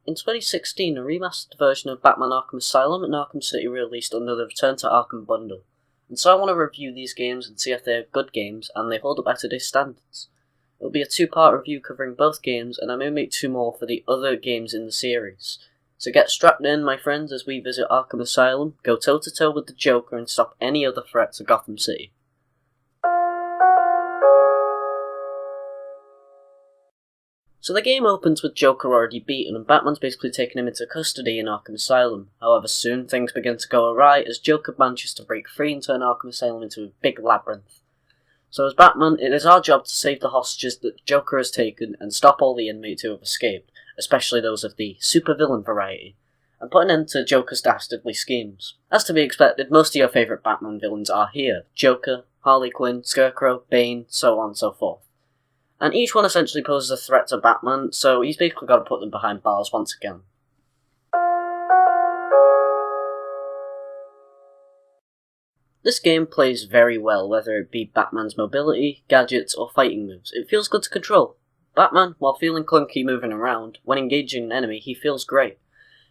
In 2016, a remastered version of Batman Arkham Asylum and Arkham City released under the Return to Arkham bundle, and so I want to review these games and see if they're good games and they hold up by today's standards. It'll be a two-part review covering both games, and I may make two more for the other games in the series. So get strapped in, my friends, as we visit Arkham Asylum, go toe-to-toe with the Joker and stop any other threats to Gotham City. So the game opens with Joker already beaten, and Batman's basically taken him into custody in Arkham Asylum. However, soon things begin to go awry as Joker manages to break free and turn Arkham Asylum into a big labyrinth. So as Batman, it is our job to save the hostages that Joker has taken and stop all the inmates who have escaped, especially those of the supervillain variety, and put an end to Joker's dastardly schemes. As to be expected, most of your favourite Batman villains are here: Joker, Harley Quinn, Scarecrow, Bane, so on and so forth. And each one essentially poses a threat to Batman, so he's basically got to put them behind bars once again. This game plays very well, whether it be Batman's mobility, gadgets, or fighting moves. It feels good to control. Batman, while feeling clunky moving around, when engaging an enemy, he feels great.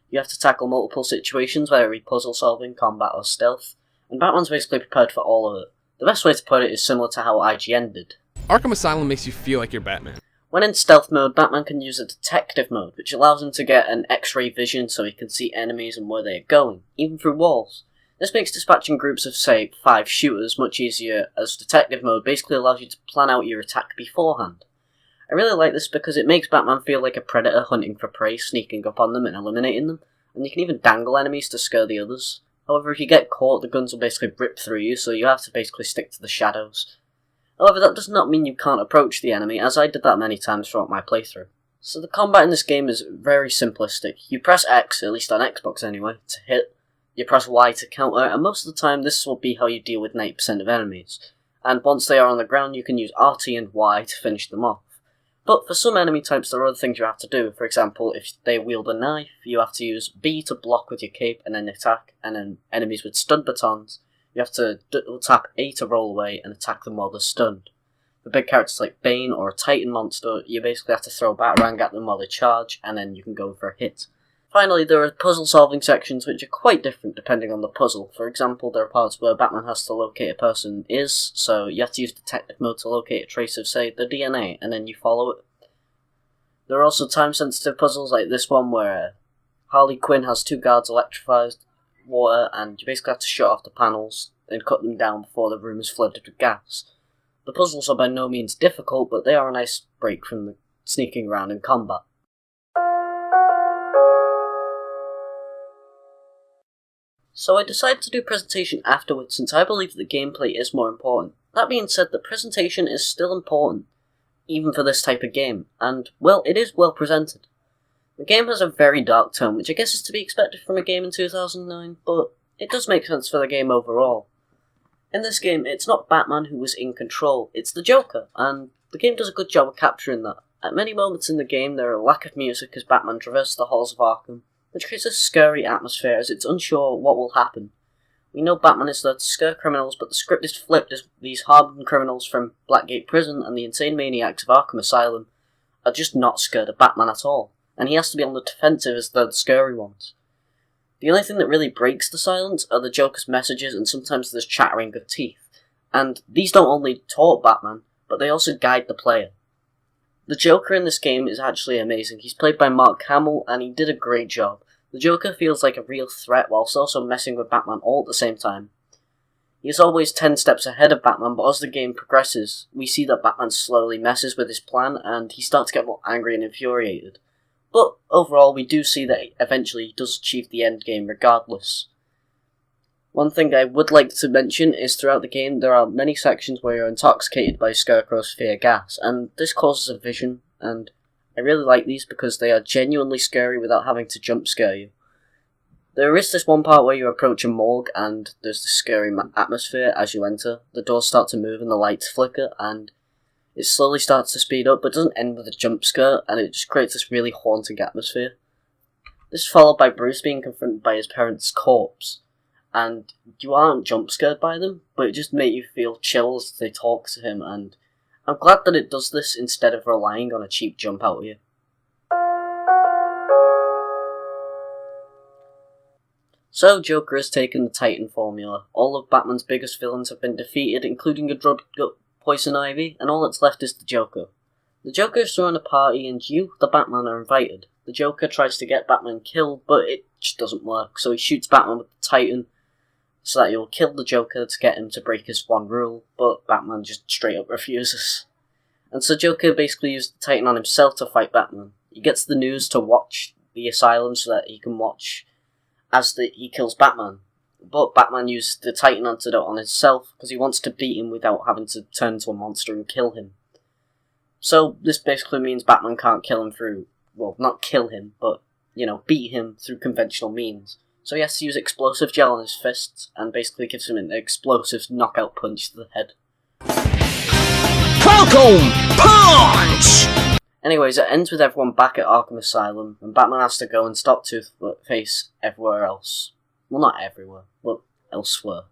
You have to tackle multiple situations, whether it be puzzle solving, combat, or stealth, and Batman's basically prepared for all of it. The best way to put it is similar to how IGN did. Arkham Asylum makes you feel like you're Batman. When in stealth mode, Batman can use a detective mode, which allows him to get an X-ray vision so he can see enemies and where they are going, even through walls. This makes dispatching groups of, say, 5 shooters much easier, as detective mode basically allows you to plan out your attack beforehand. I really like this because it makes Batman feel like a predator hunting for prey, sneaking up on them and eliminating them, and you can even dangle enemies to scare the others. However, if you get caught, the guns will basically rip through you, so you have to basically stick to the shadows. However, that does not mean you can't approach the enemy, as I did that many times throughout my playthrough. So the combat in this game is very simplistic. You press X, at least on Xbox anyway, to hit, you press Y to counter, and most of the time this will be how you deal with 90% of enemies. And once they are on the ground, you can use RT and Y to finish them off. But for some enemy types, there are other things you have to do. For example, if they wield a knife, you have to use B to block with your cape and then attack, and then enemies with stun batons, you have to tap A to roll away and attack them while they're stunned. For big characters like Bane or a Titan monster, you basically have to throw a batarang at them while they charge, and then you can go for a hit. Finally, there are puzzle solving sections which are quite different depending on the puzzle. For example, there are parts where Batman has to locate a person so you have to use detective mode to locate a trace of, say, the DNA, and then you follow it. There are also time-sensitive puzzles like this one where Harley Quinn has 2 guards electrified water, and you basically have to shut off the panels and cut them down before the room is flooded with gas. The puzzles are by no means difficult, but they are a nice break from the sneaking around in combat. So I decided to do presentation afterwards, since I believe that the gameplay is more important. That being said, the presentation is still important, even for this type of game, and, well, it is well presented. The game has a very dark tone, which I guess is to be expected from a game in 2009, but it does make sense for the game overall. In this game, it's not Batman who is in control, it's the Joker, and the game does a good job of capturing that. At many moments in the game, there are a lack of music as Batman traverses the halls of Arkham, which creates a scary atmosphere as it's unsure what will happen. We know Batman is there to scare criminals, but the script is flipped as these hardened criminals from Blackgate Prison and the insane maniacs of Arkham Asylum are just not scared of Batman at all, and he has to be on the defensive as they're the scary ones. The only thing that really breaks the silence are the Joker's messages, and sometimes there's chattering of teeth, and these don't only taunt Batman, but they also guide the player. The Joker in this game is actually amazing. He's played by Mark Hamill, and he did a great job. The Joker feels like a real threat whilst also messing with Batman all at the same time. He is always 10 steps ahead of Batman, but as the game progresses, we see that Batman slowly messes with his plan, and he starts to get more angry and infuriated. But overall, we do see that eventually he does achieve the end game regardless. One thing I would like to mention is throughout the game there are many sections where you're intoxicated by Scarecrow's fear gas, and this causes a vision, and I really like these because they are genuinely scary without having to jump scare you. There is this one part where you approach a morgue and there's this scary atmosphere as you enter. The doors start to move and the lights flicker, and it slowly starts to speed up, but doesn't end with a jump scare, and it just creates this really haunting atmosphere. This is followed by Bruce being confronted by his parents' corpse, and you aren't jump scared by them, but it just makes you feel chills as they talk to him, and I'm glad that it does this instead of relying on a cheap jump out of you. So Joker has taken the Titan formula. All of Batman's biggest villains have been defeated, including a drugged-up Poison Ivy, and all that's left is the Joker. The Joker is throwing a party, and you, the Batman, are invited. The Joker tries to get Batman killed, but it just doesn't work, so he shoots Batman with the Titan so that he'll kill the Joker to get him to break his one rule, but Batman just straight up refuses. And so Joker basically used the Titan on himself to fight Batman. He gets the news to watch the asylum so that he can watch as he kills Batman. But Batman uses the Titan antidote on himself because he wants to beat him without having to turn into a monster and kill him. So this basically means Batman can't kill him through, well, not kill him, but, beat him through conventional means. So he has to use explosive gel on his fists, and basically gives him an explosive knockout punch to the head. Falcon Punch! Anyways, it ends with everyone back at Arkham Asylum, and Batman has to go and stop Two-Face everywhere else. Well, not everywhere, but elsewhere.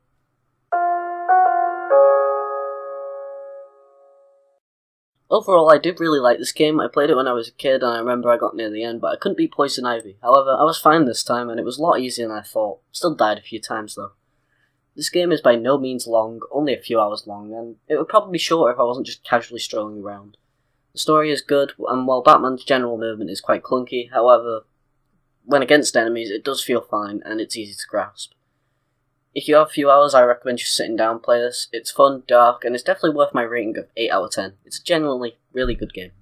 Overall, I did really like this game. I played it when I was a kid, and I remember I got near the end, but I couldn't beat Poison Ivy. However, I was fine this time, and it was a lot easier than I thought. Still died a few times, though. This game is by no means long, only a few hours long, and it would probably be shorter if I wasn't just casually strolling around. The story is good, and while Batman's general movement is quite clunky, however, when against enemies, it does feel fine, and it's easy to grasp. If you have a few hours, I recommend just sitting down and play this. It's fun, dark, and it's definitely worth my rating of 8 out of 10. It's a genuinely really good game.